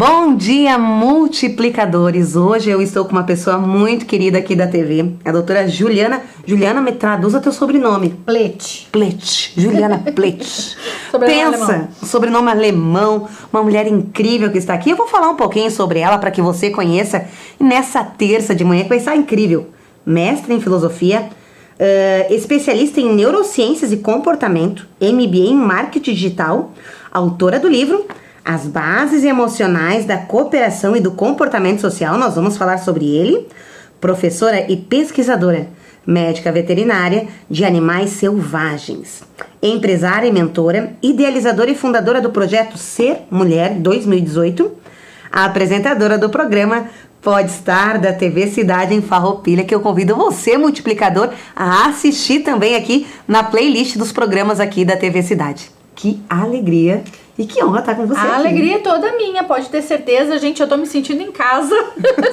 Bom dia, multiplicadores! Hoje eu estou com uma pessoa muito querida aqui da TV, a doutora Juliana. Juliana, me traduza teu sobrenome. Plech. Juliana Plech. Pensa, sobrenome alemão, uma mulher incrível que está aqui. Eu vou falar um pouquinho sobre ela para que você conheça nessa terça de manhã, que vai estar incrível. Mestre em filosofia, especialista em neurociências e comportamento, MBA em marketing digital, autora do livro As Bases Emocionais da Cooperação e do Comportamento Social. Nós vamos falar sobre ele. Professora e pesquisadora, médica veterinária de animais selvagens, empresária e mentora, idealizadora e fundadora do projeto Ser Mulher 2018, a apresentadora do programa Pode Estar da TV Cidade em Farroupilha, que eu convido você, multiplicador, a assistir também aqui na playlist dos programas aqui da TV Cidade. Que alegria e que honra estar com você aqui. A alegria é toda minha, pode ter certeza, gente. Eu tô me sentindo em casa.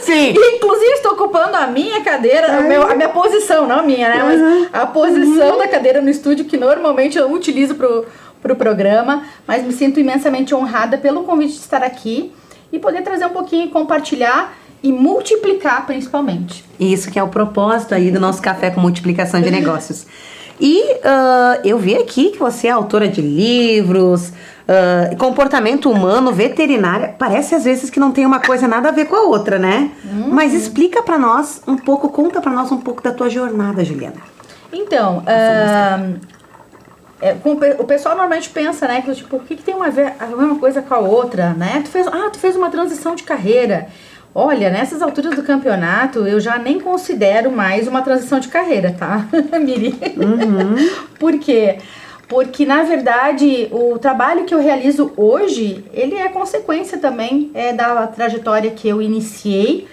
Sim. E, inclusive, estou ocupando a minha cadeira, a minha posição, não a minha, né? Mas a posição da cadeira no estúdio que normalmente eu utilizo pro programa. Mas me sinto imensamente honrada pelo convite de estar aqui e poder trazer um pouquinho e compartilhar e multiplicar, principalmente. Isso que é o propósito aí do nosso Café com Multiplicação de Negócios. E eu vi aqui que você é autora de livros, comportamento humano, veterinária. Parece às vezes que não tem uma coisa nada a ver com a outra, né? Mas explica pra nós um pouco, conta pra nós um pouco da tua jornada, Juliana. Então, o pessoal normalmente pensa, né, que tipo, o que tem a ver uma coisa com a outra, né? Tu fez uma transição de carreira. Olha, nessas alturas do campeonato, eu já nem considero mais uma transição de carreira, tá, Miri? Por quê? Porque, na verdade, o trabalho que eu realizo hoje, ele é consequência também da trajetória que eu iniciei,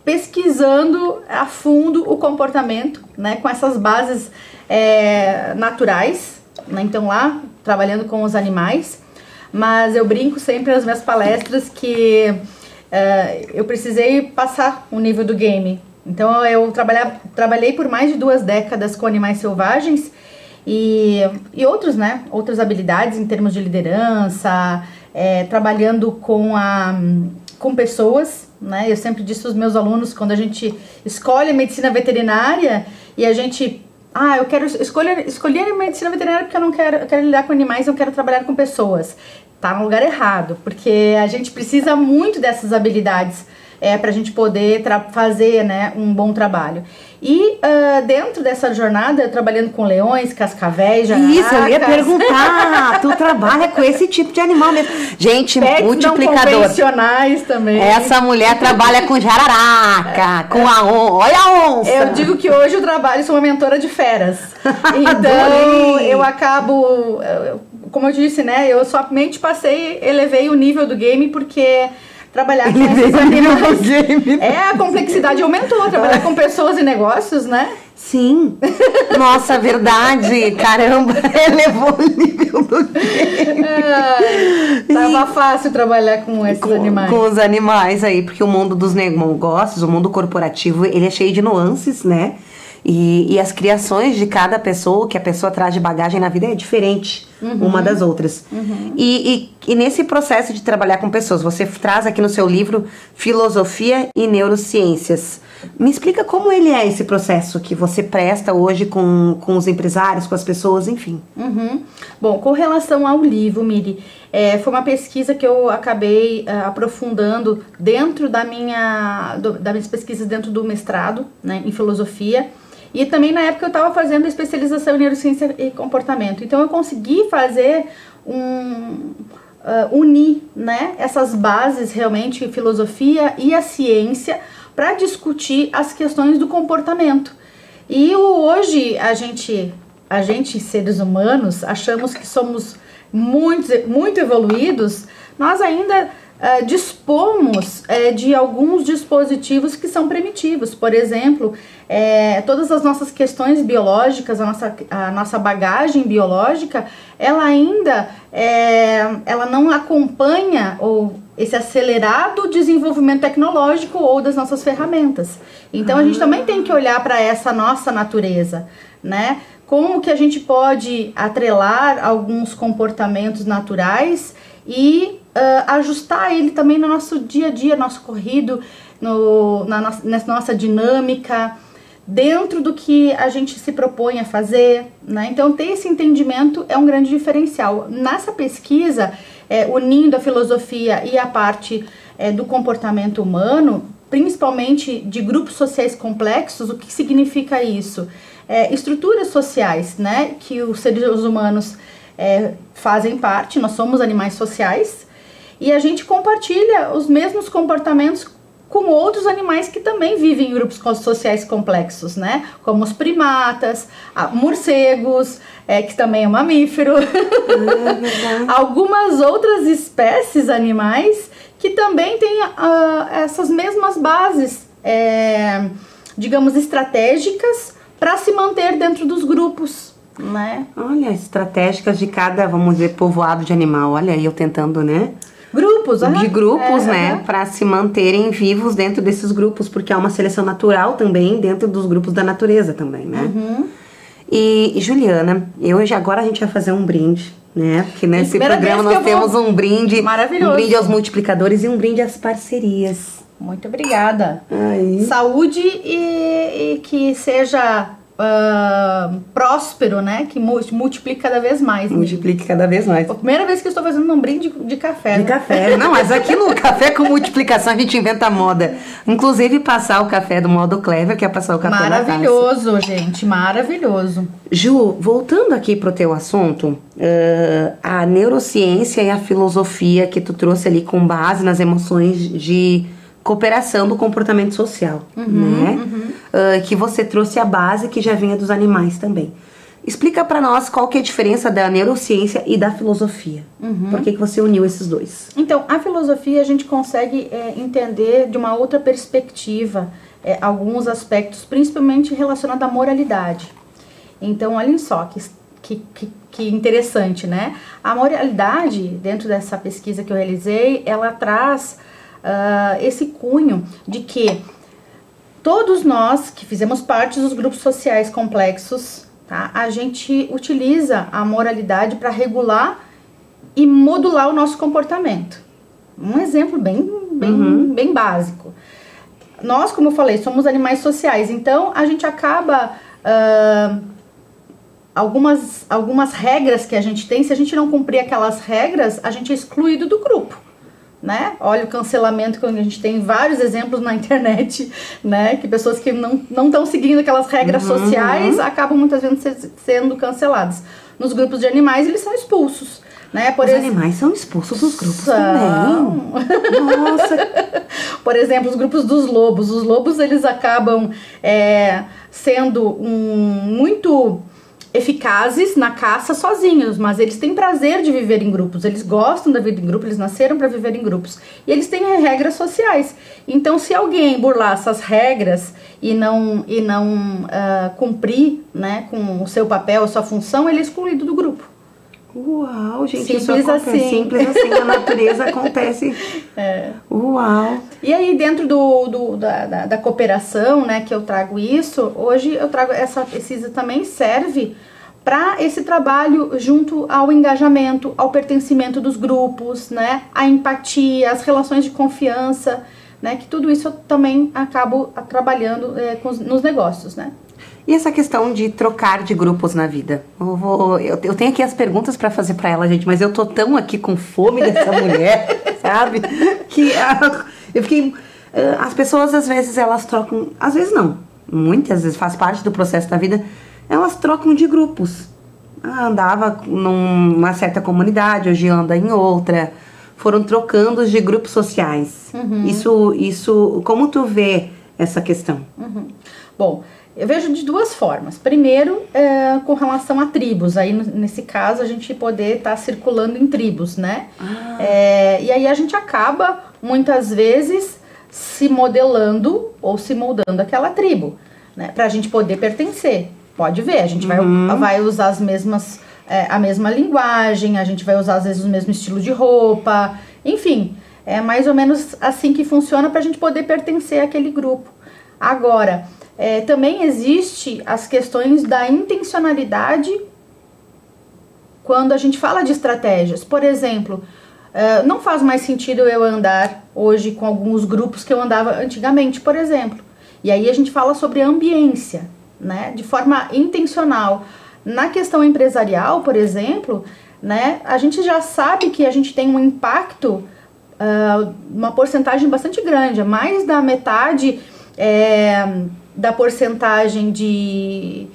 pesquisando a fundo o comportamento, né, com essas bases naturais, né, então lá, trabalhando com os animais. Mas eu brinco sempre nas minhas palestras que eu precisei passar o nível do game. Então eu trabalhei por mais de 2 décadas com animais selvagens e outros, né, outras habilidades em termos de liderança, trabalhando com pessoas, né? Eu sempre disse aos meus alunos, quando a gente escolhe a medicina veterinária e a gente eu quero escolher a medicina veterinária porque eu quero lidar com animais, eu quero trabalhar com pessoas. Tá no lugar errado, porque a gente precisa muito dessas habilidades para a gente poder fazer, né, um bom trabalho. E dentro dessa jornada, eu trabalhando com leões, cascavéis, jararacas... Isso, eu ia perguntar, tu trabalha com esse tipo de animal mesmo. Gente, pets multiplicador. não convencionais também. Essa mulher trabalha com jararaca, com olha a onça. Eu digo que hoje eu sou uma mentora de feras. Então, eu acabo... Como eu disse, né, eu somente elevei o nível do game porque trabalhar com esses animais... a complexidade aumentou, trabalhar com pessoas e negócios, né? Sim. Nossa, verdade. Caramba, elevou o nível do game. Tava fácil trabalhar com esses animais. Com os animais aí, porque o mundo dos negócios, o mundo corporativo, ele é cheio de nuances, né? E as criações de cada pessoa, o que a pessoa traz de bagagem na vida é diferente uma das outras. E nesse processo de trabalhar com pessoas, você traz aqui no seu livro Filosofia e Neurociências. Me explica como ele é esse processo que você presta hoje com os empresários, com as pessoas, enfim. Bom, com relação ao livro, Miri, foi uma pesquisa que eu acabei aprofundando dentro das minhas pesquisas dentro do mestrado, né, em filosofia. E também na época eu estava fazendo especialização em neurociência e comportamento. Então eu consegui fazer unir, né, essas bases realmente, filosofia e a ciência, para discutir as questões do comportamento. E hoje a gente seres humanos, achamos que somos muito evoluídos, nós ainda dispomos de alguns dispositivos que são primitivos. Por exemplo, todas as nossas questões biológicas, a nossa bagagem biológica, ela ainda ela não acompanha esse acelerado desenvolvimento tecnológico ou das nossas ferramentas. Então a gente também tem que olhar para essa nossa natureza, né? Como que a gente pode atrelar alguns comportamentos naturais e ajustar ele também no nosso dia a dia, nosso corrido, na nossa dinâmica, dentro do que a gente se propõe a fazer, né? Então, ter esse entendimento é um grande diferencial. Nessa pesquisa, unindo a filosofia e a parte do comportamento humano, principalmente de grupos sociais complexos, o que significa isso? Estruturas sociais, né? Que os seres humanos fazem parte, nós somos animais sociais, e a gente compartilha os mesmos comportamentos com outros animais que também vivem em grupos sociais complexos, né? Como os primatas, morcegos, que também é um mamífero, algumas outras espécies animais que também têm essas mesmas bases, digamos, estratégicas para se manter dentro dos grupos, né? Olha, estratégicas de cada, vamos dizer, povoado de animal. Olha, eu tentando, né? Grupos, de grupos, né, para se manterem vivos dentro desses grupos, porque há uma seleção natural também dentro dos grupos da natureza também, né? E Juliana, agora a gente vai fazer um brinde, né? Porque nesse programa nós temos um brinde maravilhoso, um brinde aos multiplicadores e um brinde às parcerias. Muito obrigada. Aí. Saúde e que seja próspero, né? Que multiplique cada vez mais. Multiplique cada vez mais. A primeira vez que eu estou fazendo um brinde de café. De café. Não, mas aqui no Café com Multiplicação a gente inventa moda. Inclusive passar o café do modo Clever, que é passar o café maravilhoso, na taça. Gente, maravilhoso. Ju, voltando aqui pro teu assunto, a neurociência e a filosofia que tu trouxe ali com base nas emoções de cooperação do comportamento social, né? Que você trouxe a base que já vinha dos animais também. Explica para nós qual que é a diferença da neurociência e da filosofia. Por que você uniu esses dois? Então, a filosofia a gente consegue entender de uma outra perspectiva alguns aspectos, principalmente relacionados à moralidade. Então, olhem só que interessante, né? A moralidade, dentro dessa pesquisa que eu realizei, ela traz esse cunho de que todos nós que fizemos parte dos grupos sociais complexos, tá, a gente utiliza a moralidade para regular e modular o nosso comportamento. Um exemplo bem básico. Nós, como eu falei, somos animais sociais, então a gente acaba algumas regras que a gente tem, se a gente não cumprir aquelas regras, a gente é excluído do grupo. Né? Olha o cancelamento, que a gente tem vários exemplos na internet, né? Que pessoas que não estão seguindo aquelas regras sociais acabam muitas vezes sendo canceladas. Nos grupos de animais, eles são expulsos, né? Os animais são expulsos dos grupos também. Nossa! Por exemplo, os grupos dos lobos. Os lobos, eles acabam sendo muito eficazes na caça sozinhos, mas eles têm prazer de viver em grupos, eles gostam da vida em grupo, eles nasceram para viver em grupos, e eles têm regras sociais. Então, se alguém burlar essas regras e não cumprir, né, com o seu papel, a sua função, ele é excluído do grupo. Uau, gente, simples assim. Simples assim, na natureza acontece. Uau. E aí, dentro da cooperação, né, que eu trago isso, hoje eu trago essa pesquisa também serve para esse trabalho junto ao engajamento, ao pertencimento dos grupos, né, a empatia, as relações de confiança, né, que tudo isso eu também acabo trabalhando nos negócios, né. E essa questão de trocar de grupos na vida? Eu tenho aqui as perguntas para fazer para ela, gente, mas eu tô tão aqui com fome dessa mulher, sabe? Que eu fiquei... As pessoas, às vezes, elas trocam... Às vezes não. Muitas vezes faz parte do processo da vida. Elas trocam de grupos. Andava numa certa comunidade, hoje anda em outra. Foram trocando de grupos sociais. Isso, como tu vê essa questão? Bom... Eu vejo de duas formas. Primeiro, com relação a tribos. Aí, nesse caso, a gente poder estar circulando em tribos, né? E aí a gente acaba, muitas vezes, se modelando ou se moldando aquela tribo, né? Pra gente poder pertencer. Pode ver, a gente vai usar as mesmas, a mesma linguagem, a gente vai usar, às vezes, o mesmo estilo de roupa. Enfim, é mais ou menos assim que funciona pra gente poder pertencer àquele grupo. Agora... também existe as questões da intencionalidade quando a gente fala de estratégias. Por exemplo, não faz mais sentido eu andar hoje com alguns grupos que eu andava antigamente, por exemplo. E aí a gente fala sobre ambiência, né, de forma intencional. Na questão empresarial, por exemplo, né, a gente já sabe que a gente tem um impacto, uma porcentagem bastante grande, mais da metade da porcentagem de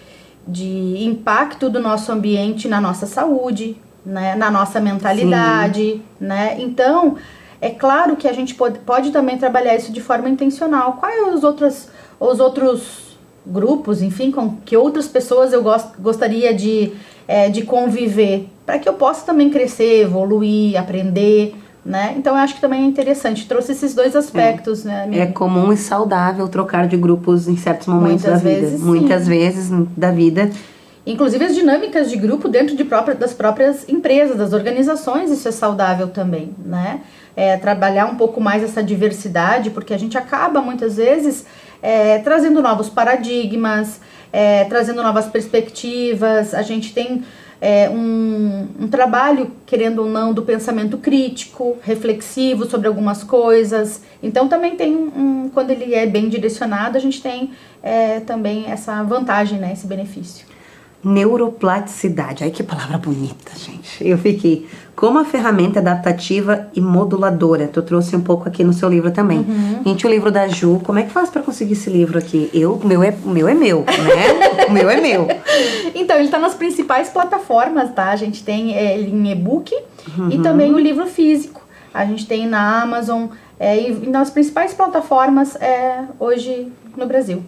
impacto do nosso ambiente na nossa saúde, né, na nossa mentalidade, né? Então, é claro que a gente pode também trabalhar isso de forma intencional. Quais os outros grupos, enfim, com que outras pessoas eu gostaria de conviver, para que eu possa também crescer, evoluir, aprender, né? Então eu acho que também é interessante, trouxe esses dois aspectos, né? É comum e saudável trocar de grupos em certos momentos da vida. Muitas vezes da vida. Inclusive as dinâmicas de grupo dentro das próprias empresas, das organizações, isso é saudável também, né? Trabalhar um pouco mais essa diversidade, porque a gente acaba muitas vezes trazendo novos paradigmas, trazendo novas perspectivas. A gente tem um trabalho, querendo ou não, do pensamento crítico, reflexivo sobre algumas coisas. Então também tem quando ele é bem direcionado, a gente tem também essa vantagem, né, esse benefício. Neuroplasticidade, ai que palavra bonita, gente. Eu fiquei como a ferramenta adaptativa e moduladora. Tu trouxe um pouco aqui no seu livro também. Gente, o livro da Ju, como é que faz pra conseguir esse livro aqui? O meu é meu, né? O meu é meu. Então, ele tá nas principais plataformas, tá? A gente tem ele em e-book e também o livro físico. A gente tem na Amazon e nas principais plataformas hoje no Brasil.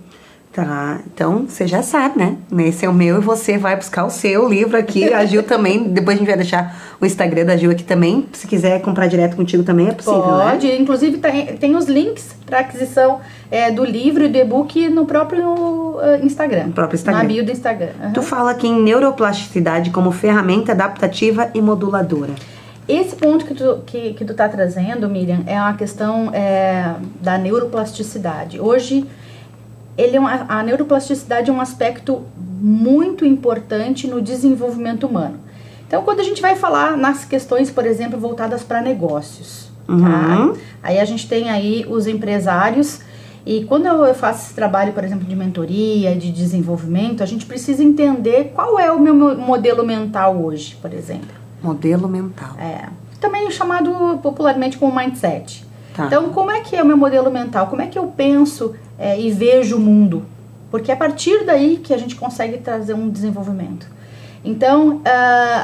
Tá, então você já sabe, né? Esse é o meu e você vai buscar o seu livro aqui. A Gil também, depois a gente vai deixar o Instagram da Gil aqui também. Se quiser comprar direto contigo também é possível, pode, né? Inclusive tem os links para aquisição do livro e do e-book no próprio Instagram. No próprio Instagram. Na bio do Instagram. Tu fala aqui em neuroplasticidade como ferramenta adaptativa e moduladora. Esse ponto que tu tá trazendo, Miriam, é uma questão da neuroplasticidade. Hoje, a neuroplasticidade é um aspecto muito importante no desenvolvimento humano. Então, quando a gente vai falar nas questões, por exemplo, voltadas para negócios, tá? Aí a gente tem aí os empresários, e quando eu faço esse trabalho, por exemplo, de mentoria, de desenvolvimento, a gente precisa entender qual é o meu modelo mental hoje, por exemplo. Modelo mental. Também chamado popularmente como mindset. Tá. Então, como é que é o meu modelo mental? Como é que eu penso e vejo o mundo? Porque é a partir daí que a gente consegue trazer um desenvolvimento. Então,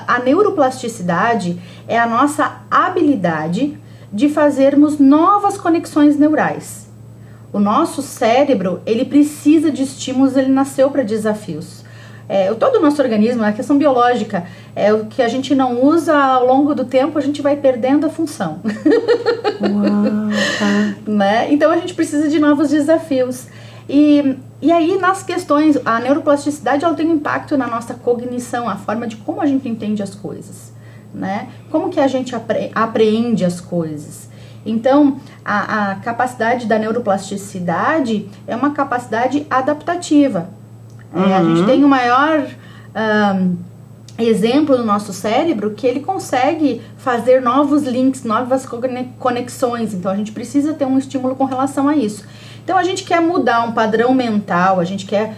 a neuroplasticidade é a nossa habilidade de fazermos novas conexões neurais. O nosso cérebro, ele precisa de estímulos, ele nasceu para desafios. Todo o nosso organismo, a questão biológica, o que a gente não usa ao longo do tempo, a gente vai perdendo a função. Uau, tá. Né? Então a gente precisa de novos desafios. E aí nas questões, a neuroplasticidade ela tem um impacto na nossa cognição, a forma de como a gente entende as coisas, né? Como que a gente apreende as coisas. Então a capacidade da neuroplasticidade é uma capacidade adaptativa. A gente tem o maior exemplo no nosso cérebro que ele consegue fazer novos links, novas conexões. Então a gente precisa ter um estímulo com relação a isso. Então a gente quer mudar um padrão mental, a gente quer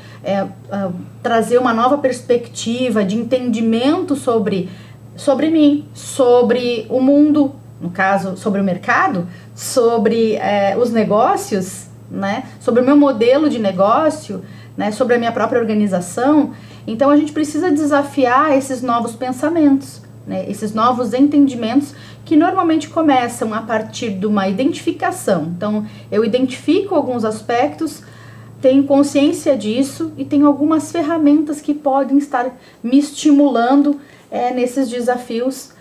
trazer uma nova perspectiva de entendimento sobre mim, sobre o mundo, no caso, sobre o mercado, sobre os negócios, né? Sobre o meu modelo de negócio, né? Sobre a minha própria organização. Então a gente precisa desafiar esses novos pensamentos, né? Esses novos entendimentos que normalmente começam a partir de uma identificação. Então eu identifico alguns aspectos, tenho consciência disso e tenho algumas ferramentas que podem estar me estimulando nesses desafios.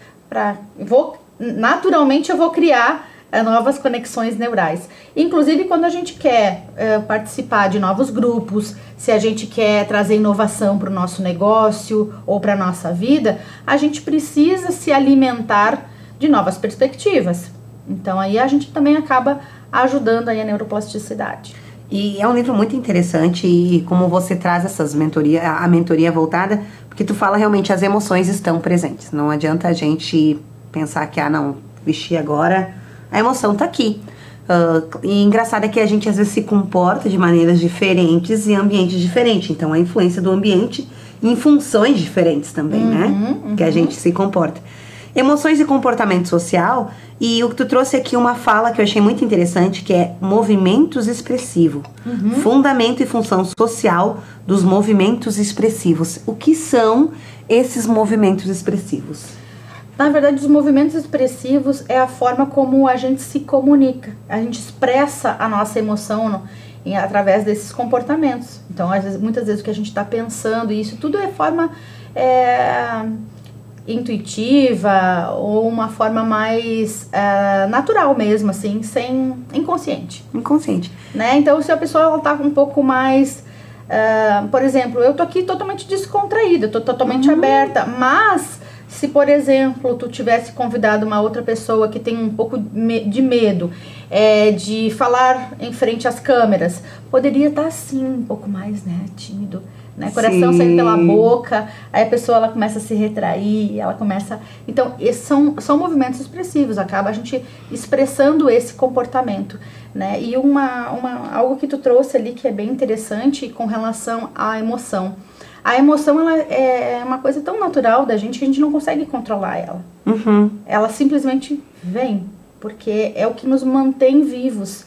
Naturalmente eu vou criar novas conexões neurais. Inclusive quando a gente quer participar de novos grupos, se a gente quer trazer inovação para o nosso negócio ou para a nossa vida, a gente precisa se alimentar de novas perspectivas. Então aí a gente também acaba ajudando aí a neuroplasticidade. E é um livro muito interessante e como você traz a mentoria voltada, porque tu fala realmente as emoções estão presentes. Não adianta a gente pensar que, não, vestir agora. A emoção tá aqui. E engraçado é que a gente às vezes se comporta de maneiras diferentes em ambientes diferentes. Então a influência do ambiente em funções diferentes também, né? Que a gente se comporta. Emoções e comportamento social. E o que tu trouxe aqui uma fala que eu achei muito interessante, que é movimentos expressivos. Fundamento e função social dos movimentos expressivos. O que são esses movimentos expressivos? Na verdade, os movimentos expressivos é a forma como a gente se comunica. A gente expressa a nossa emoção através desses comportamentos. Então, muitas vezes o que a gente está pensando, e isso tudo é forma intuitiva ou uma forma mais natural mesmo, assim, sem inconsciente. Inconsciente. Né? Então, se a pessoa está um pouco mais... por exemplo, eu tô aqui totalmente descontraída, tô totalmente aberta, mas... Se, por exemplo, tu tivesse convidado uma outra pessoa que tem um pouco de medo de falar em frente às câmeras, poderia estar assim, um pouco mais, né, tímido, né, coração saindo pela boca, aí a pessoa ela começa a se retrair, ela começa... Então, esses são movimentos expressivos, acaba a gente expressando esse comportamento, né, e algo que tu trouxe ali que é bem interessante com relação à emoção. A emoção, ela é uma coisa tão natural da gente que a gente não consegue controlar ela. Ela simplesmente vem, porque é o que nos mantém vivos.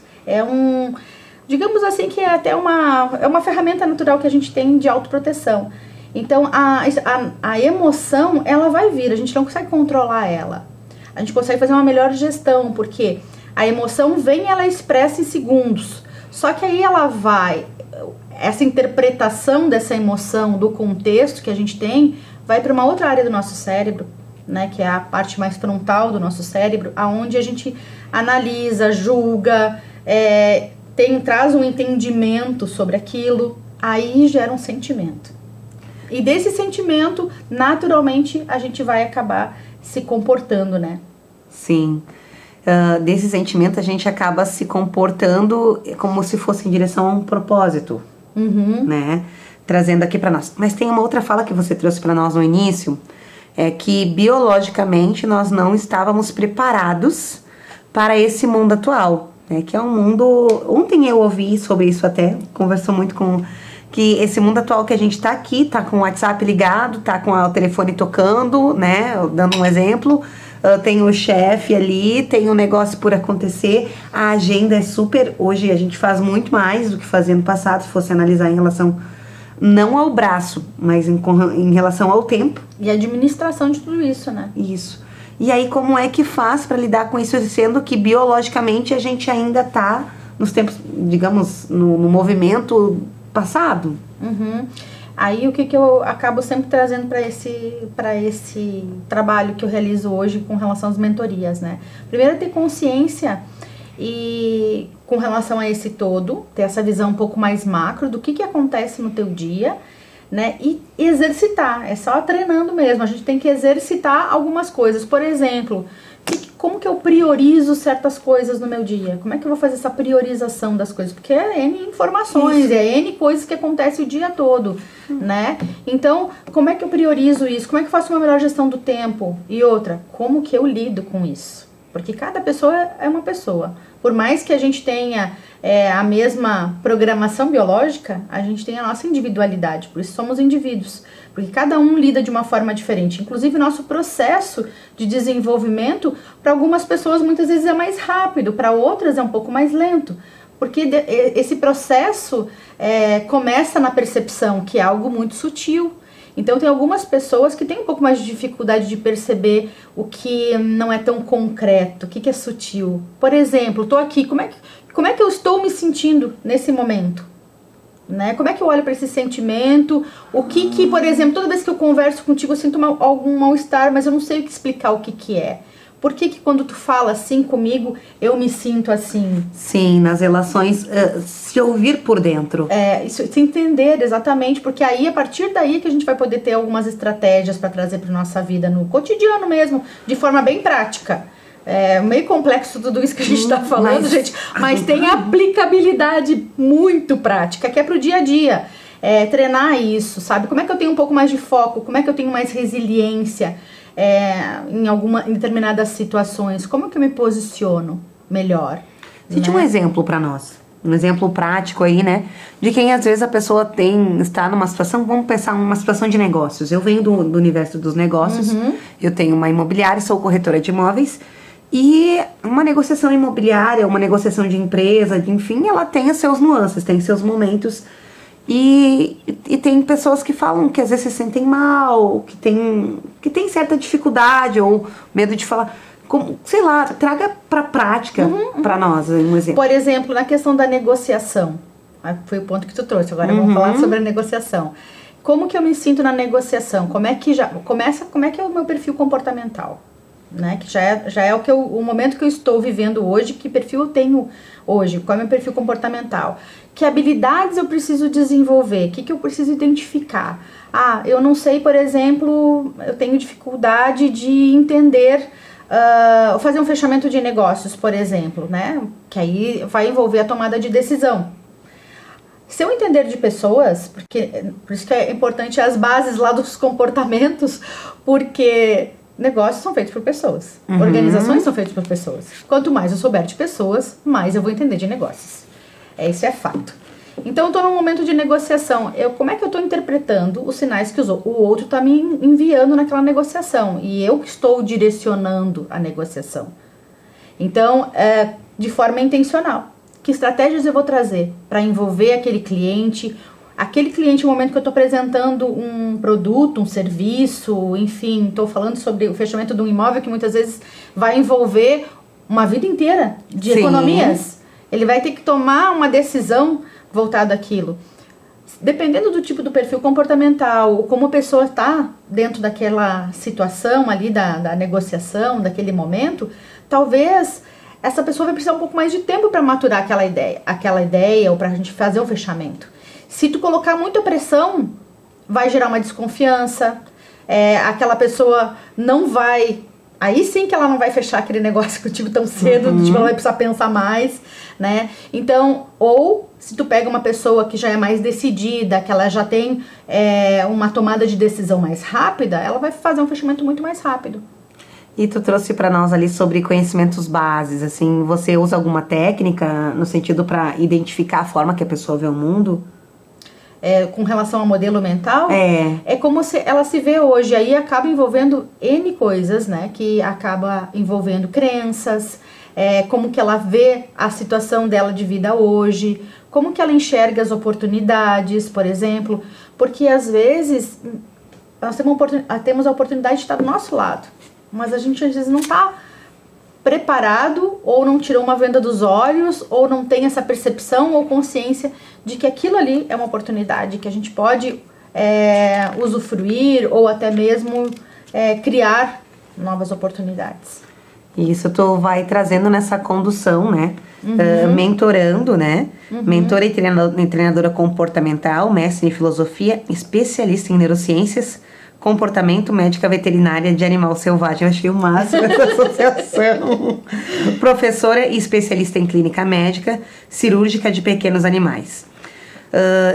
Digamos assim, que é até uma ferramenta natural que a gente tem de autoproteção. Então, a emoção, ela vai vir, a gente não consegue controlar ela. A gente consegue fazer uma melhor gestão, porque a emoção vem e ela expressa em segundos. Só que aí ela vai... Essa interpretação dessa emoção, do contexto que a gente tem, vai para uma outra área do nosso cérebro, né, que é a parte mais frontal do nosso cérebro, aonde a gente analisa, julga, traz um entendimento sobre aquilo, aí gera um sentimento. E desse sentimento, naturalmente, a gente vai acabar se comportando, né? Sim. Desse sentimento, a gente acaba se comportando como se fosse em direção a um propósito. Né? Trazendo aqui para nós. Mas tem uma outra fala que você trouxe para nós no início, é que biologicamente nós não estávamos preparados para esse mundo atual, né? Que é um mundo... Ontem eu ouvi sobre isso até, conversou muito com... Que esse mundo atual que a gente tá aqui, tá com o WhatsApp ligado, tá com o telefone tocando, né? Dando um exemplo... tem o chefe ali, tem um negócio por acontecer, a agenda é super... Hoje a gente faz muito mais do que fazia no passado, se fosse analisar em relação, não ao braço, mas em relação ao tempo. E a administração de tudo isso, né? Isso. E aí como é que faz para lidar com isso, sendo que biologicamente a gente ainda tá nos tempos, digamos, no movimento passado? Aí o que eu acabo sempre trazendo para esse trabalho que eu realizo hoje com relação às mentorias, né? Primeiro, ter consciência e com relação a esse todo, ter essa visão um pouco mais macro do que acontece no teu dia, né? E exercitar, é só treinando mesmo, a gente tem que exercitar algumas coisas. Por exemplo, como que eu priorizo certas coisas no meu dia? Como é que eu vou fazer essa priorização das coisas? Porque é N informações, é N coisas que acontecem o dia todo, né? Então, como é que eu priorizo isso? Como é que eu faço uma melhor gestão do tempo? E outra, como que eu lido com isso? Porque cada pessoa é uma pessoa. Por mais que a gente tenha a mesma programação biológica, a gente tem a nossa individualidade, por isso somos indivíduos. Porque cada um lida de uma forma diferente. Inclusive, nosso processo de desenvolvimento, para algumas pessoas, muitas vezes é mais rápido, para outras é um pouco mais lento. Porque esse processo começa na percepção, que é algo muito sutil. Então, tem algumas pessoas que têm um pouco mais de dificuldade de perceber o que não é tão concreto, o que é sutil. Por exemplo, estou aqui, como é que eu estou me sentindo nesse momento? Né? Como é que eu olho para esse sentimento? O que, por exemplo, toda vez que eu converso contigo eu sinto algum mal-estar, mas eu não sei o que explicar o que é. Por que quando tu fala assim comigo, eu me sinto assim? Sim, nas relações, se ouvir por dentro. Isso, se entender exatamente, porque aí, a partir daí que a gente vai poder ter algumas estratégias para trazer para nossa vida no cotidiano mesmo, de forma bem prática. É meio complexo tudo isso que a gente está falando, gente, mas tem aplicabilidade muito prática, que é pro dia a dia. treinar isso, sabe? Como é que eu tenho um pouco mais de foco? Como é que eu tenho mais resiliência em determinadas situações? Como é que eu me posiciono melhor? Cite um exemplo para nós. Um exemplo prático aí, né? De quem às vezes a pessoa está numa situação, vamos pensar numa situação de negócios. Eu venho do universo dos negócios, eu tenho uma imobiliária, sou corretora de imóveis, e uma negociação imobiliária, uma negociação de empresa, enfim, ela tem os seus nuances, tem seus momentos. E tem pessoas que falam que às vezes se sentem mal, que tem certa dificuldade ou medo de falar. Sei lá, traga pra prática pra nós um exemplo. Por exemplo, na questão da negociação. Foi o ponto que tu trouxe. Agora vamos falar sobre a negociação. Como que eu me sinto na negociação? Como é que é o meu perfil comportamental? Né? Que já é o momento que eu estou vivendo hoje, que perfil eu tenho hoje, qual é o meu perfil comportamental? Que habilidades eu preciso desenvolver? O que eu preciso identificar? Eu não sei, por exemplo, eu tenho dificuldade de entender... fazer um fechamento de negócios, por exemplo, né? Que aí vai envolver a tomada de decisão. Se eu entender de pessoas, por isso que é importante as bases lá dos comportamentos, porque negócios são feitos por pessoas, organizações são feitas por pessoas. Quanto mais eu souber de pessoas, mais eu vou entender de negócios. Isso é fato. Então, eu estou num momento de negociação. Como é que eu estou interpretando os sinais que o outro está me enviando naquela negociação? E eu que estou direcionando a negociação. Então, de forma intencional. Que estratégias eu vou trazer para envolver aquele cliente no momento que eu estou apresentando um produto, um serviço, enfim, estou falando sobre o fechamento de um imóvel que muitas vezes vai envolver uma vida inteira de economias. Ele vai ter que tomar uma decisão voltado àquilo. Dependendo do tipo do perfil comportamental, ou como a pessoa está dentro daquela situação ali da negociação, daquele momento, talvez essa pessoa vai precisar um pouco mais de tempo para maturar aquela ideia ou para a gente fazer um fechamento. Se tu colocar muita pressão, vai gerar uma desconfiança, aquela pessoa não vai... Aí sim que ela não vai fechar aquele negócio contigo tão cedo, ela vai precisar pensar mais, né? Então, ou se tu pega uma pessoa que já é mais decidida, que ela já tem uma tomada de decisão mais rápida, ela vai fazer um fechamento muito mais rápido. E tu trouxe para nós ali sobre conhecimentos bases, assim, você usa alguma técnica no sentido para identificar a forma que a pessoa vê o mundo? Com relação ao modelo mental, é como se ela se vê hoje, aí acaba envolvendo N coisas, né, que acaba envolvendo crenças, como que ela vê a situação dela de vida hoje, como que ela enxerga as oportunidades, por exemplo, porque às vezes nós temos a oportunidade de estar do nosso lado, mas a gente às vezes não está preparado, ou não tirou uma venda dos olhos, ou não tem essa percepção ou consciência de que aquilo ali é uma oportunidade, que a gente pode usufruir ou até mesmo criar novas oportunidades. Isso tu vai trazendo nessa condução, né? Mentorando, né? Mentora e treinadora comportamental, mestre em filosofia, especialista em neurociências, comportamento, médica veterinária de animal selvagem. Eu achei o máximo essa associação. Professora e especialista em clínica médica cirúrgica de pequenos animais.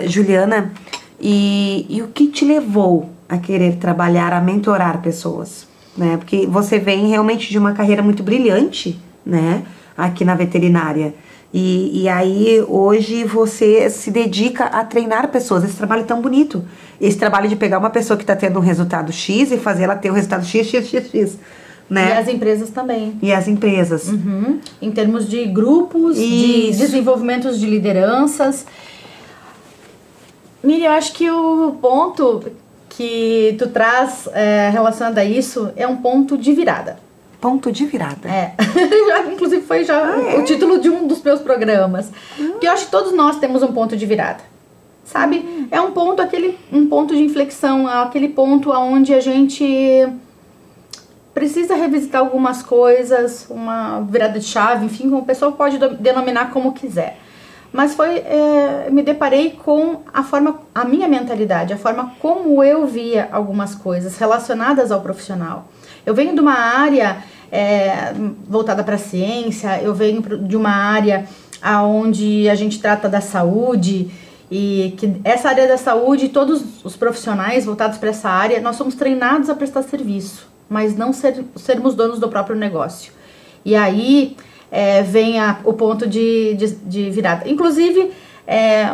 Juliana, e o que te levou a querer trabalhar, a mentorar pessoas? Né? Porque você vem realmente de uma carreira muito brilhante, né? Aqui na veterinária. E aí hoje você se dedica a treinar pessoas. Esse trabalho é tão bonito. Esse trabalho de pegar uma pessoa que está tendo um resultado X e fazer ela ter um resultado X, né? E as empresas também. E as empresas. Em termos de grupos, de desenvolvimentos de lideranças. Miriam, eu acho que o ponto que tu traz relacionado a isso é um ponto de virada. Ponto de virada. Inclusive foi o título de um dos meus programas. Porque eu acho que todos nós temos um ponto de virada. Sabe? É um ponto de inflexão, aquele ponto onde a gente precisa revisitar algumas coisas, uma virada de chave, enfim, como a pessoa pode denominar como quiser. Mas me deparei com a minha mentalidade, a forma como eu via algumas coisas relacionadas ao profissional. Eu venho de uma área voltada para a ciência, eu venho de uma área onde a gente trata da saúde, E que essa área da saúde, todos os profissionais voltados para essa área, nós somos treinados a prestar serviço, mas não sermos donos do próprio negócio. E aí vem o ponto de virada. Inclusive,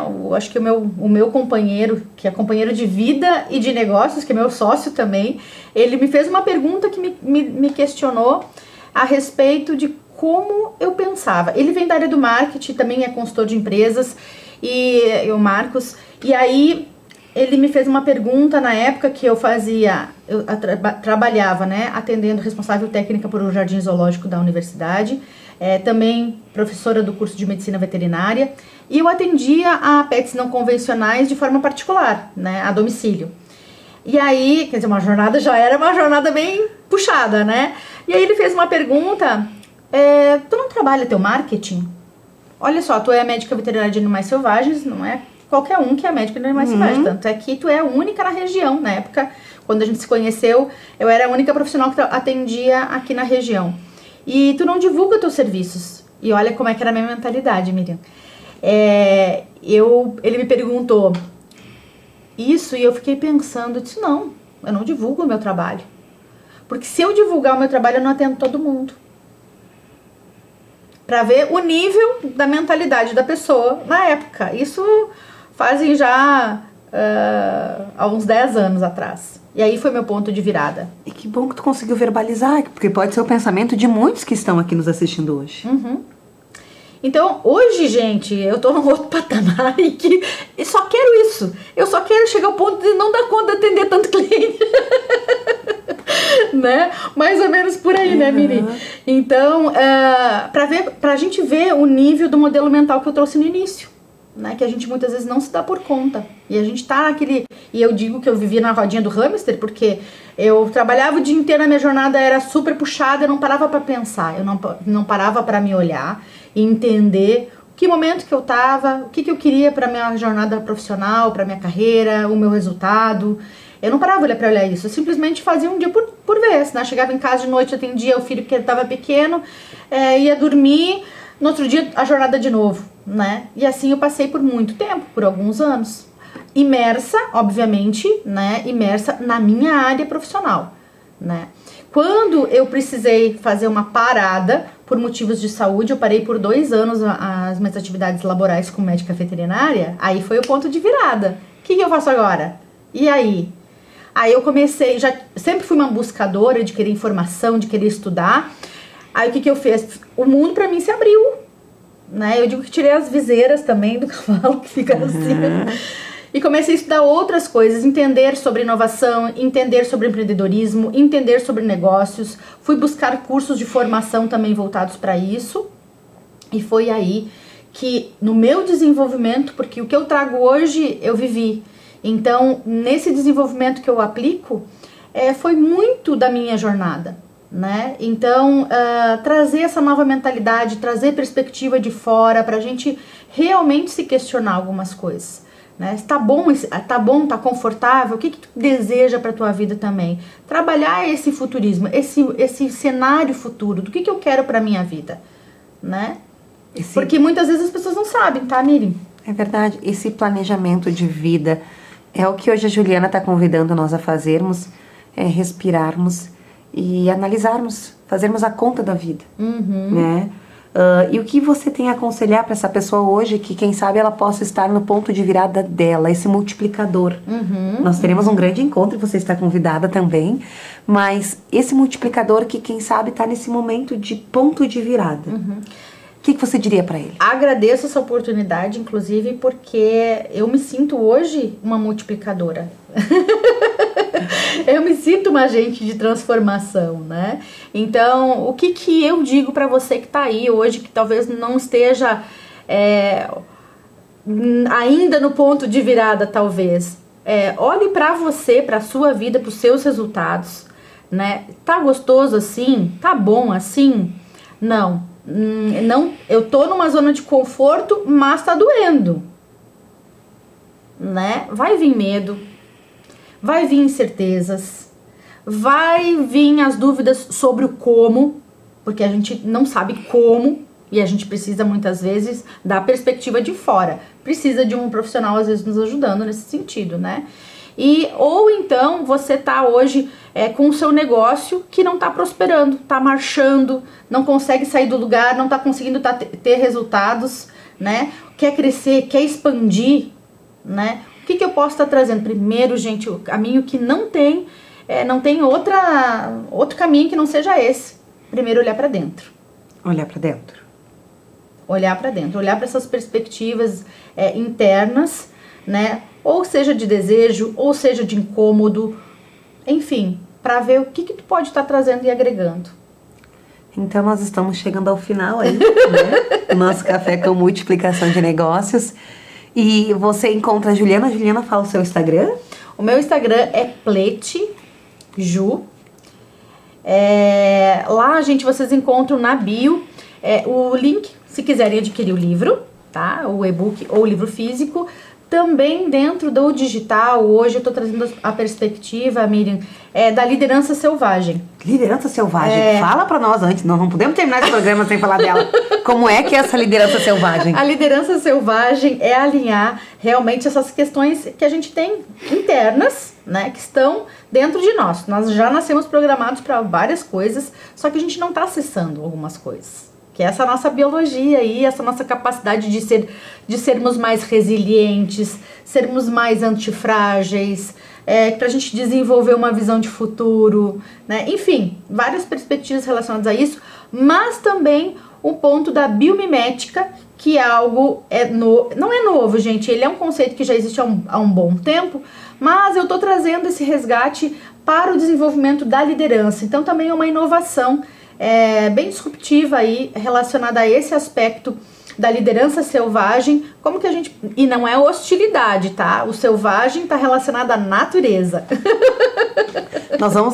eu acho que o meu companheiro, que é companheiro de vida e de negócios, que é meu sócio também, ele me fez uma pergunta que me questionou a respeito de como eu pensava. Ele vem da área do marketing, também é consultor de empresas, e o Marcos, e aí ele me fez uma pergunta na época que eu trabalhava, né, atendendo responsável técnica por um jardim zoológico da universidade, também professora do curso de medicina veterinária, e eu atendia a pets não convencionais de forma particular, né, a domicílio. E aí, quer dizer, já era uma jornada bem puxada, né? E aí ele fez uma pergunta, tu não trabalha teu marketing? Olha só, tu é médica veterinária de animais selvagens, não é qualquer um que é médica de animais selvagens, tanto é que tu é a única na região. Na época, quando a gente se conheceu, eu era a única profissional que atendia aqui na região. E tu não divulga teus serviços. E olha como é que era a minha mentalidade, Miriam. Ele me perguntou isso e eu fiquei pensando, eu disse, não, eu não divulgo o meu trabalho. Porque se eu divulgar o meu trabalho, eu não atendo todo mundo. Para ver o nível da mentalidade da pessoa na época. Isso fazem já há uns 10 anos atrás. E aí foi meu ponto de virada. E que bom que tu conseguiu verbalizar, porque pode ser o pensamento de muitos que estão aqui nos assistindo hoje. Então, hoje, gente, eu tô num outro patamar e que eu só quero isso. Eu só quero chegar ao ponto de não dar conta de atender tanto cliente. Né? Mais ou menos por aí, né, Miri? Então, pra gente ver o nível do modelo mental que eu trouxe no início, né? Que a gente muitas vezes não se dá por conta. E a gente tá naquele... E eu digo que eu vivia na rodinha do hamster, porque eu trabalhava o dia inteiro, a minha jornada era super puxada, eu não parava pra pensar, eu não parava pra me olhar e entender que momento que eu tava, o que eu queria pra minha jornada profissional, pra minha carreira, o meu resultado. Eu não parava pra olhar isso, eu simplesmente fazia um dia por vez, né? Chegava em casa de noite, atendia o filho que ele tava pequeno, ia dormir, no outro dia a jornada de novo, né? E assim eu passei por muito tempo, por alguns anos. Imersa, obviamente, né? Imersa na minha área profissional, né? Quando eu precisei fazer uma parada por motivos de saúde, eu parei por 2 anos as minhas atividades laborais como médica veterinária, aí foi o ponto de virada. O que eu faço agora? E aí? Aí eu comecei, já sempre fui uma buscadora de querer informação, de querer estudar. Aí o que eu fiz? O mundo pra mim se abriu, né? Eu digo que tirei as viseiras também do cavalo, que fica assim. E comecei a estudar outras coisas, entender sobre inovação, entender sobre empreendedorismo, entender sobre negócios. Fui buscar cursos de formação também voltados para isso. E foi aí que no meu desenvolvimento, porque o que eu trago hoje eu vivi. Então, nesse desenvolvimento que eu aplico, foi muito da minha jornada, né? Então, trazer essa nova mentalidade, trazer perspectiva de fora, pra gente realmente se questionar algumas coisas, né? Tá bom, tá confortável, o que tu deseja pra tua vida também? Trabalhar esse futurismo, esse cenário futuro, do que eu quero pra minha vida, né? Porque muitas vezes as pessoas não sabem, tá, Miri? É verdade, esse planejamento de vida é o que hoje a Juliana está convidando nós a fazermos, respirarmos e analisarmos, fazermos a conta da vida, né? E o que você tem a aconselhar para essa pessoa hoje, que quem sabe ela possa estar no ponto de virada dela, esse multiplicador. Nós teremos um grande encontro, você está convidada também, mas esse multiplicador que quem sabe está nesse momento de ponto de virada. O que você diria para ele? Agradeço essa oportunidade, inclusive, porque eu me sinto hoje uma multiplicadora. Eu me sinto uma agente de transformação, né? Então, o que eu digo para você que tá aí hoje, que talvez não esteja ainda no ponto de virada, talvez. Olhe para você, para sua vida, para os seus resultados, né? Tá gostoso assim? Tá bom assim? Não, eu tô numa zona de conforto, mas tá doendo, né? Vai vir medo, vai vir incertezas, vai vir as dúvidas sobre o como, porque a gente não sabe como, E a gente precisa, muitas vezes, da perspectiva de fora. Precisa de um profissional, às vezes, nos ajudando nesse sentido, né? Ou então, você tá hoje com o seu negócio que não tá prosperando, tá marchando, não consegue sair do lugar, não tá conseguindo ter resultados, né? Quer crescer, quer expandir, né? O que eu posso estar trazendo? Primeiro, gente, o caminho que não tem outro caminho que não seja esse. Primeiro, olhar para dentro. Olhar para dentro. Olhar para dentro, olhar para essas perspectivas internas, né? Ou seja de desejo, ou seja de incômodo, enfim, para ver o que tu pode estar trazendo e agregando. Então nós estamos chegando ao final aí, né? O nosso café com multiplicação de negócios. E você encontra a Juliana. Juliana, fala o seu Instagram. O meu Instagram é PletJu. Lá, gente, vocês encontram na bio o link, se quiserem adquirir o livro, tá? O e-book ou o livro físico. Também dentro do digital, hoje eu estou trazendo a perspectiva, Miriam, da liderança selvagem. Liderança selvagem. Fala para nós antes, nós não podemos terminar esse programa sem falar dela. Como é que é essa liderança selvagem? A liderança selvagem é alinhar realmente essas questões que a gente tem internas, né, que estão dentro de nós. Nós já nascemos programados para várias coisas, só que a gente não está acessando algumas coisas. Que é essa nossa biologia aí, essa nossa capacidade de sermos mais resilientes, sermos mais antifrágeis, para a gente desenvolver uma visão de futuro, né? Enfim, várias perspectivas relacionadas a isso, mas também o ponto da biomimética, que é algo, não é novo, gente, ele é um conceito que já existe há um bom tempo, mas eu estou trazendo esse resgate para o desenvolvimento da liderança, então também é uma inovação bem disruptiva aí, relacionada a esse aspecto da liderança selvagem, como que a gente... E não é hostilidade, tá? O selvagem tá relacionado à natureza.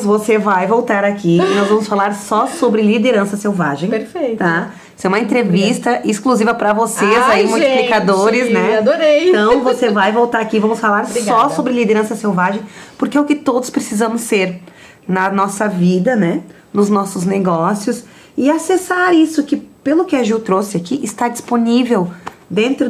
Você vai voltar aqui e nós vamos falar só sobre liderança selvagem. Perfeito. Tá? Isso é uma entrevista exclusiva para vocês aí, gente, multiplicadores, né? Adorei. Então você vai voltar aqui, vamos falar só sobre liderança selvagem, porque é o que todos precisamos ser na nossa vida, né? Nos nossos negócios, e acessar isso que, pelo que a Ju trouxe aqui, está disponível dentro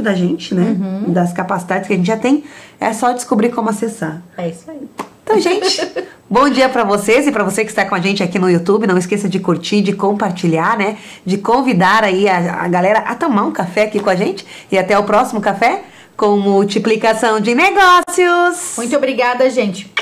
da gente, né? Das capacidades que a gente já tem. É só descobrir como acessar. É isso aí. Então, gente, bom dia pra vocês e pra você que está com a gente aqui no YouTube. Não esqueça de curtir, de compartilhar, né? De convidar aí a galera a tomar um café aqui com a gente. E até o próximo café com multiplicação de negócios. Muito obrigada, gente.